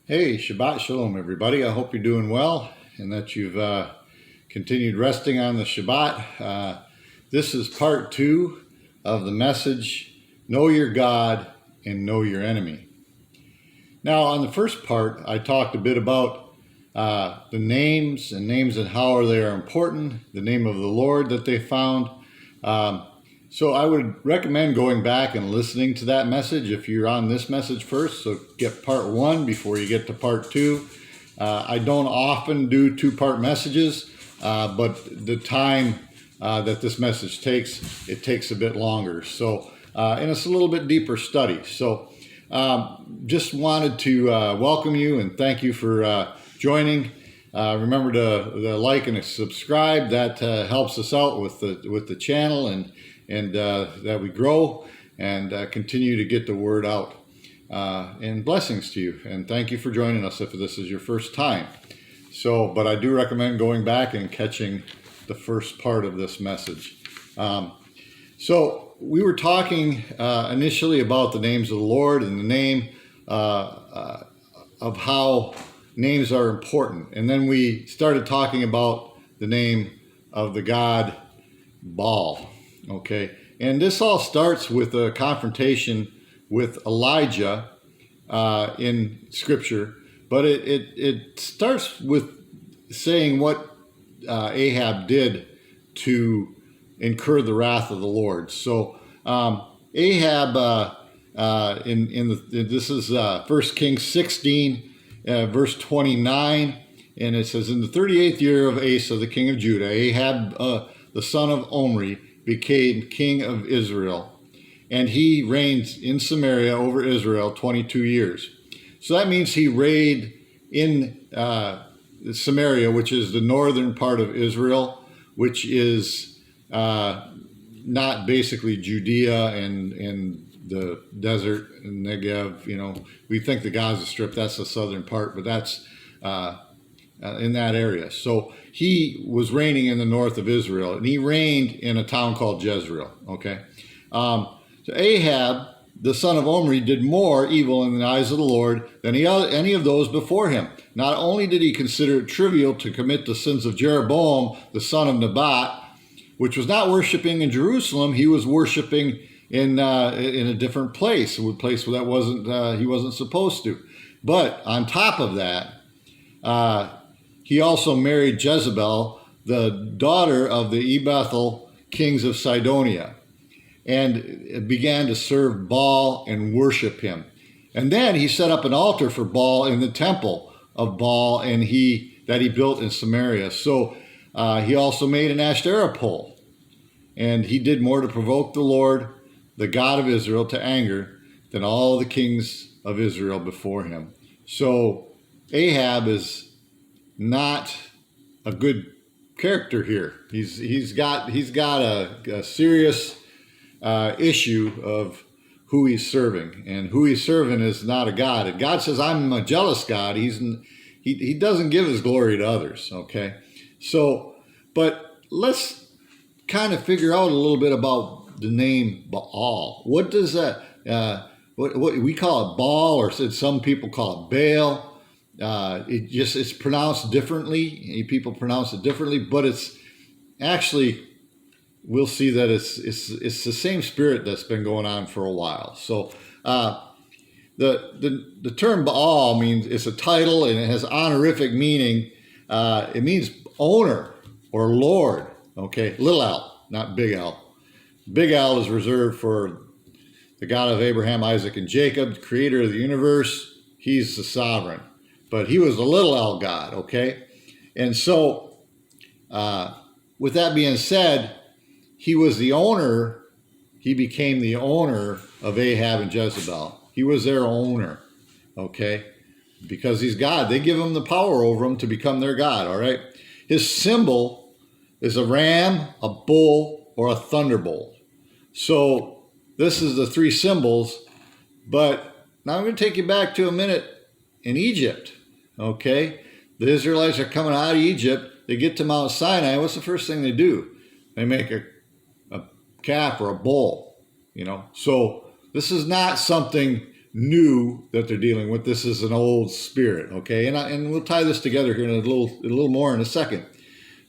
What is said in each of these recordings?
Hey, Shabbat Shalom, everybody. I hope you're doing well and that you've continued resting on the Shabbat. This is part 2 of the message, Know Your God and Know Your Enemy. Now, on the first part, I talked a bit about the names and how they are important, the name of the Lord that they found. So I would recommend going back and listening to that message if you're on this message first. So get part 1 before you get to part 2. I don't often do 2-part messages, but the time that this message takes, it takes a bit longer. So, and it's a little bit deeper study. So just wanted to welcome you and thank you for joining. Remember to like and subscribe. That helps us out with the channel and that we grow and continue to get the word out. And blessings to you. And thank you for joining us if this is your first time. So, but I do recommend going back and catching the first part of this message. So we were talking initially about the names of the Lord and the name of how names are important. And then we started talking about the name of the god Baal. Okay, and this all starts with a confrontation with Elijah in Scripture, but it starts with saying what Ahab did to incur the wrath of the Lord. So Ahab, this is 1 Kings 16, verse 29, and it says, "In the 38th year of Asa, the king of Judah, Ahab, the son of Omri, became king of Israel, and he reigned in Samaria over Israel 22 years. So that means he reigned in Samaria, which is the northern part of Israel, which is not basically Judea and the desert and Negev. You know, we think the Gaza Strip, that's the southern part, but that's in that area. So he was reigning in the north of Israel, and he reigned in a town called Jezreel. Okay, so Ahab, the son of Omri, did more evil in the eyes of the Lord than any of those before him. Not only did he consider it trivial to commit the sins of Jeroboam, the son of Nebat, which was not worshiping in Jerusalem, he was worshiping in a different place, a place that wasn't he wasn't supposed to. But on top of that, he also married Jezebel, the daughter of the Ebethel kings of Sidonia, and began to serve Baal and worship him. And then he set up an altar for Baal in the temple of Baal, and that he built in Samaria. So he also made an Ashtoreth pole, and he did more to provoke the Lord, the God of Israel, to anger than all the kings of Israel before him. So Ahab is not a good character here. He's got a serious issue of who he's serving, and who he's serving is not a God. And God says, "I'm a jealous God." He doesn't give his glory to others. Okay, so but let's kind of figure out a little bit about the name Baal. What does that? What we call it Baal, or some people call it Baal. It's pronounced differently. People pronounce it differently, but it's actually, we'll see that it's the same spirit that's been going on for a while. So the term Baal means, it's a title and it has honorific meaning. It means owner or lord. Okay, little L, not big L. Big L is reserved for the God of Abraham, Isaac, and Jacob, creator of the universe. He's the sovereign. But he was a little L God, okay? And so, with that being said, he was the owner, he became the owner of Ahab and Jezebel. He was their owner, okay? Because he's God. They give him the power over him to become their God, all right? His symbol is a ram, a bull, or a thunderbolt. So, this is the 3 symbols, but now I'm going to take you back to a minute in Egypt. Okay, the Israelites are coming out of Egypt. They get to Mount Sinai. What's the first thing they do? They make a calf or a bull. You know, so this is not something new that they're dealing with. This is an old spirit, okay? And we'll tie this together here in a little more in a second,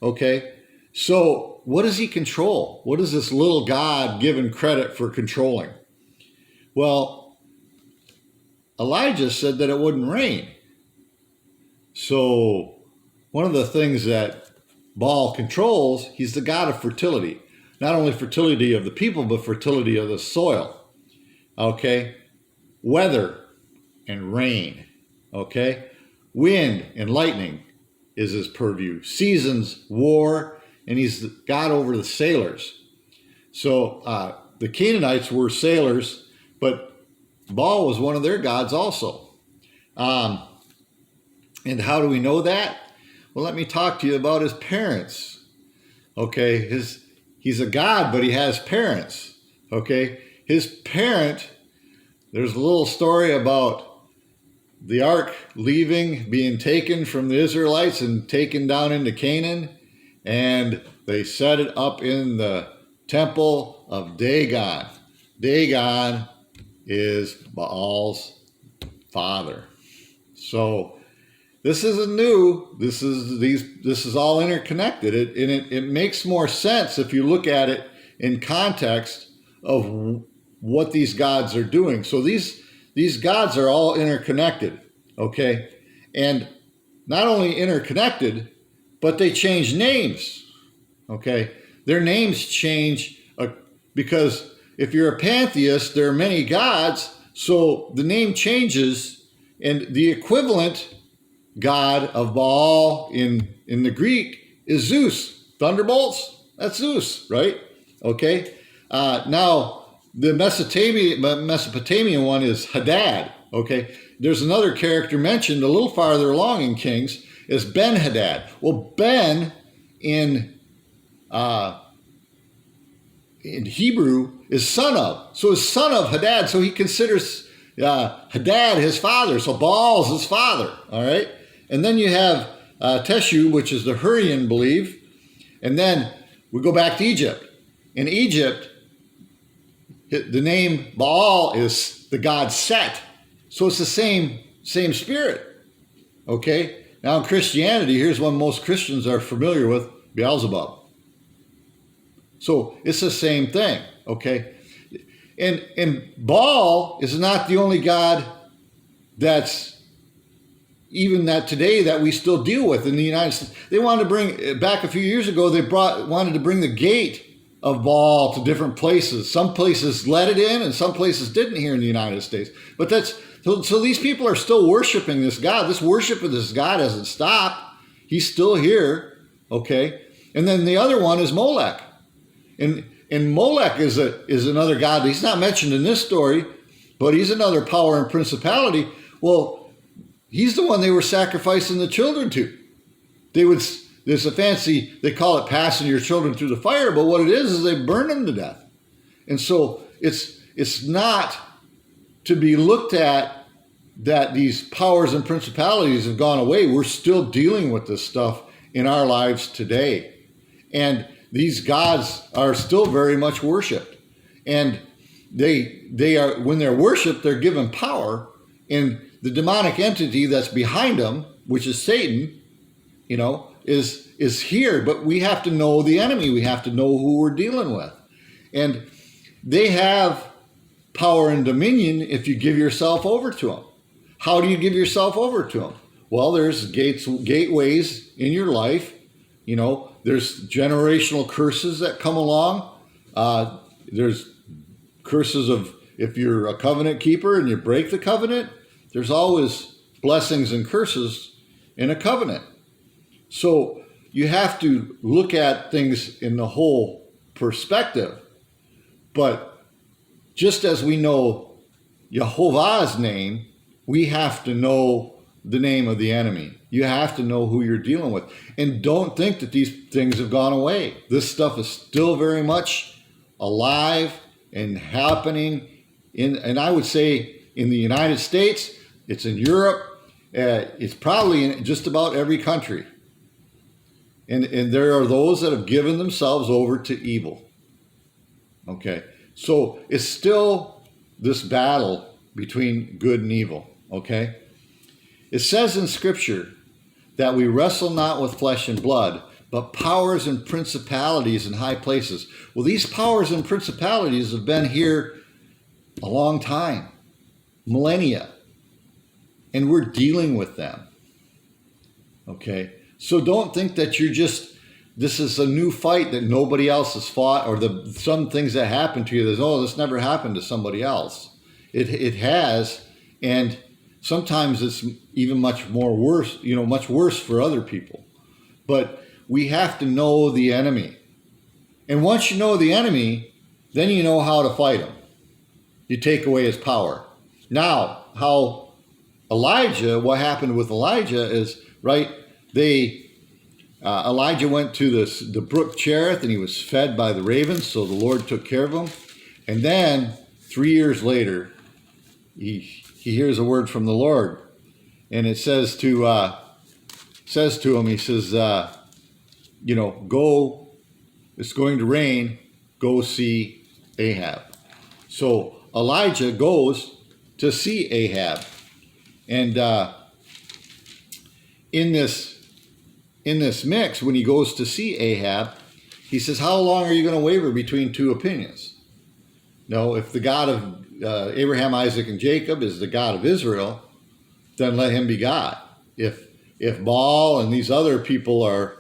okay? So what does he control? What is this little God given credit for controlling? Well, Elijah said that it wouldn't rain. So one of the things that Baal controls, he's the god of fertility. Not only fertility of the people, but fertility of the soil. Okay? Weather and rain. Okay? Wind and lightning is his purview. Seasons, war, and he's the god over the sailors. So the Canaanites were sailors, but Baal was one of their gods also. And how do we know that? Well, let me talk to you about his parents. Okay, he's a god, but he has parents. Okay, his parent, there's a little story about the ark leaving, being taken from the Israelites and taken down into Canaan, and they set it up in the temple of Dagon. Dagon is Baal's father. So this isn't new. This is all interconnected. It makes more sense if you look at it in context of what these gods are doing. So these gods are all interconnected, okay? And not only interconnected, but they change names, okay? Their names change because if you're a pantheist, there are many gods, so the name changes, and the equivalent god of Baal in the Greek is Zeus. Thunderbolts, that's Zeus, right? Okay. Now, the Mesopotamian one is Hadad, okay? There's another character mentioned a little farther along in Kings is Ben-Hadad. Well, Ben in Hebrew is son of. So is son of Hadad. So he considers Hadad his father. So Baal's his father, all right? And then you have Teshu, which is the Hurrian belief. And then we go back to Egypt. In Egypt, the name Baal is the god Set. So it's the same spirit, okay? Now in Christianity, here's one most Christians are familiar with, Beelzebub. So it's the same thing, okay? And Baal is not the only god that's even that today that we still deal with in the United States. They wanted to bring, back a few years ago, wanted to bring the gate of Baal to different places. Some places let it in and some places didn't here in the United States. But so these people are still worshiping this God. This worship of this God hasn't stopped. He's still here, okay? And then the other one is Molech. And Molech is another god. He's not mentioned in this story, but he's another power and principality. Well, he's the one they were sacrificing the children to. There's a fancy, they call it passing your children through the fire, but what it is they burn them to death. And so it's not to be looked at that these powers and principalities have gone away. We're still dealing with this stuff in our lives today. And these gods are still very much worshipped. And they are, when they're worshipped, they're given power. And the demonic entity that's behind them, which is Satan, is here. But we have to know the enemy. We have to know who we're dealing with. And they have power and dominion if you give yourself over to them. How do you give yourself over to them? Well, there's gateways in your life. There's generational curses that come along. There's curses of if you're a covenant keeper and you break the covenant, there's always blessings and curses in a covenant. So you have to look at things in the whole perspective. But just as we know Jehovah's name, we have to know the name of the enemy. You have to know who you're dealing with. And don't think that these things have gone away. This stuff is still very much alive and happening and I would say in the United States, it's in Europe, it's probably in just about every country. And there are those that have given themselves over to evil. Okay, so it's still this battle between good and evil, okay? It says in Scripture that we wrestle not with flesh and blood, but powers and principalities in high places. Well, these powers and principalities have been here a long time, millennia, and we're dealing with them, okay? So don't think that this is a new fight that nobody else has fought, or some things that happen to you, this never happened to somebody else. It has, and sometimes it's even much worse for other people. But we have to know the enemy. And once you know the enemy, then you know how to fight him. You take away his power. Now, what happened with Elijah is, right, Elijah went to the brook Cherith, and he was fed by the ravens, so the Lord took care of him. And then 3 years later, he hears a word from the Lord, and it says to him, he says, go, it's going to rain, go see Ahab. So Elijah goes to see Ahab, and in this mix, when he goes to see Ahab, he says, how long are you going to waver between two opinions? No, if the God of Abraham, Isaac, and Jacob is the God of Israel, then let him be God. If Baal and these other people are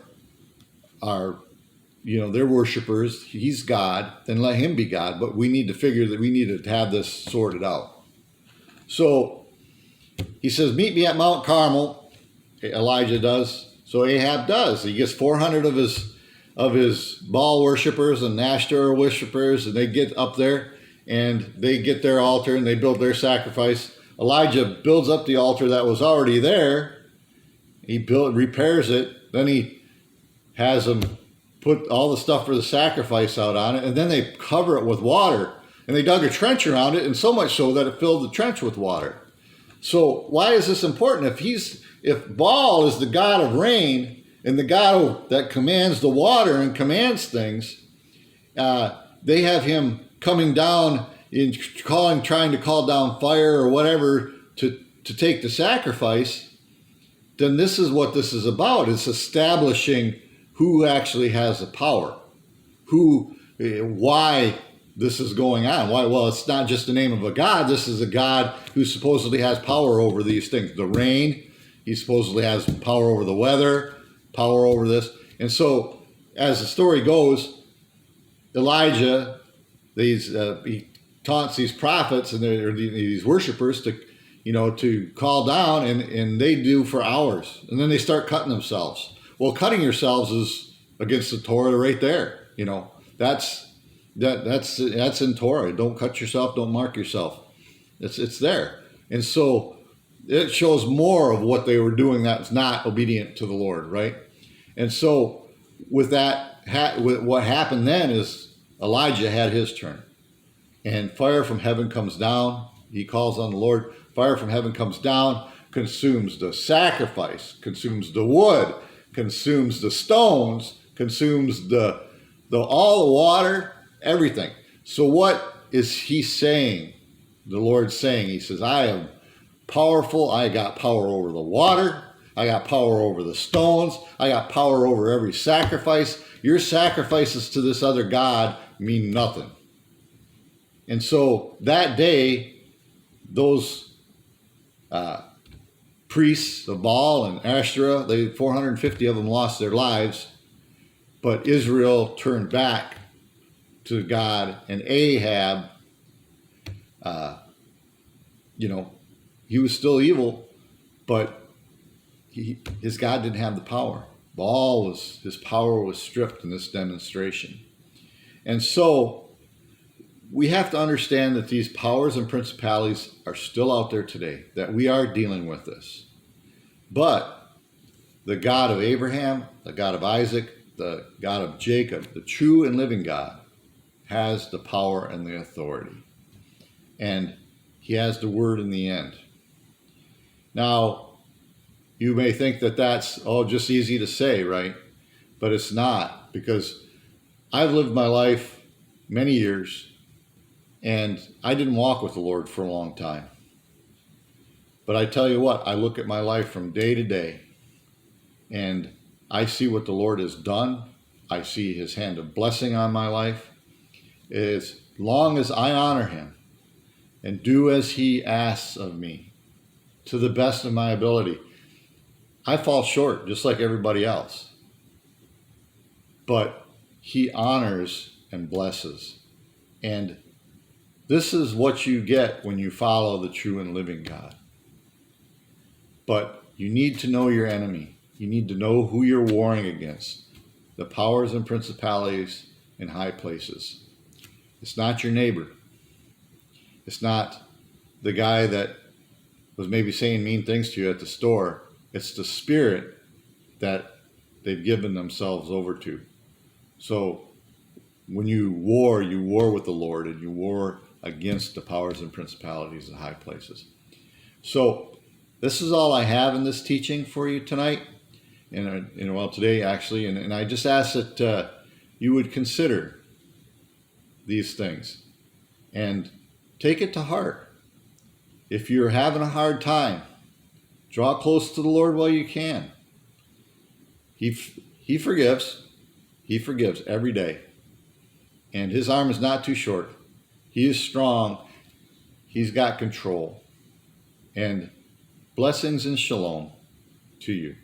they're worshipers, he's God, then let him be God. But we need to figure that we need to have this sorted out. So he says, meet me at Mount Carmel. Elijah does. So Ahab does. He gets 400 of his Baal worshipers and Ashtoreth worshipers, and they get up there and they get their altar and they build their sacrifice. Elijah builds up the altar that was already there. He repairs it. Then he has them put all the stuff for the sacrifice out on it, and then they cover it with water. And they dug a trench around it, and so much so that it filled the trench with water. So why is this important? If Baal is the god of rain and the god that commands the water and commands things, they have him coming down and trying to call down fire or whatever to take the sacrifice, then this is what this is about. It's establishing who actually has the power, why this is going on. Why? Well, it's not just the name of a god. This is a god who supposedly has power over these things. The rain, he supposedly has power over the weather, power over this. And so, as the story goes, Elijah, he taunts these prophets and these worshipers to call down, and they do for hours, and then they start cutting themselves. Well, cutting yourselves is against the Torah right there. That's in Torah. Don't cut yourself. Don't mark yourself. It's there. And so it shows more of what they were doing that's not obedient to the Lord, right? And so with that, what happened then is Elijah had his turn, and fire from heaven comes down. He calls on the Lord. Fire from heaven comes down, consumes the sacrifice, consumes the wood, consumes the stones, consumes all the water, everything. So what is he saying? The Lord's saying, he says, I am powerful. I got power over the water. I got power over the stones. I got power over every sacrifice. Your sacrifices to this other god mean nothing. And so that day, those priests of Baal and Ashtoreth, 450 of them lost their lives, but Israel turned back to God, and Ahab, he was still evil, but his God didn't have the power. His power was stripped in this demonstration. And so we have to understand that these powers and principalities are still out there today, that we are dealing with this. But the God of Abraham, the God of Isaac, the God of Jacob, the true and living God, has the power and the authority. And he has the word in the end. Now, you may think that that's just easy to say, right? But it's not, because I've lived my life many years, and I didn't walk with the Lord for a long time. But I tell you what, I look at my life from day to day, and I see what the Lord has done. I see his hand of blessing on my life. As long as I honor him and do as he asks of me to the best of my ability, I fall short just like everybody else. But he honors and blesses. And this is what you get when you follow the true and living God. But you need to know your enemy. You need to know who you're warring against, the powers and principalities in high places. It's not your neighbor. It's not the guy that was maybe saying mean things to you at the store. It's the spirit that they've given themselves over to. So when you war with the Lord, and you war against the powers and principalities in high places. So this is all I have in this teaching for you tonight. And today actually, and I just ask that you would consider these things and take it to heart. If you're having a hard time, draw close to the Lord while you can. He forgives. He forgives every day. And his arm is not too short. He is strong. He's got control. And blessings and shalom to you.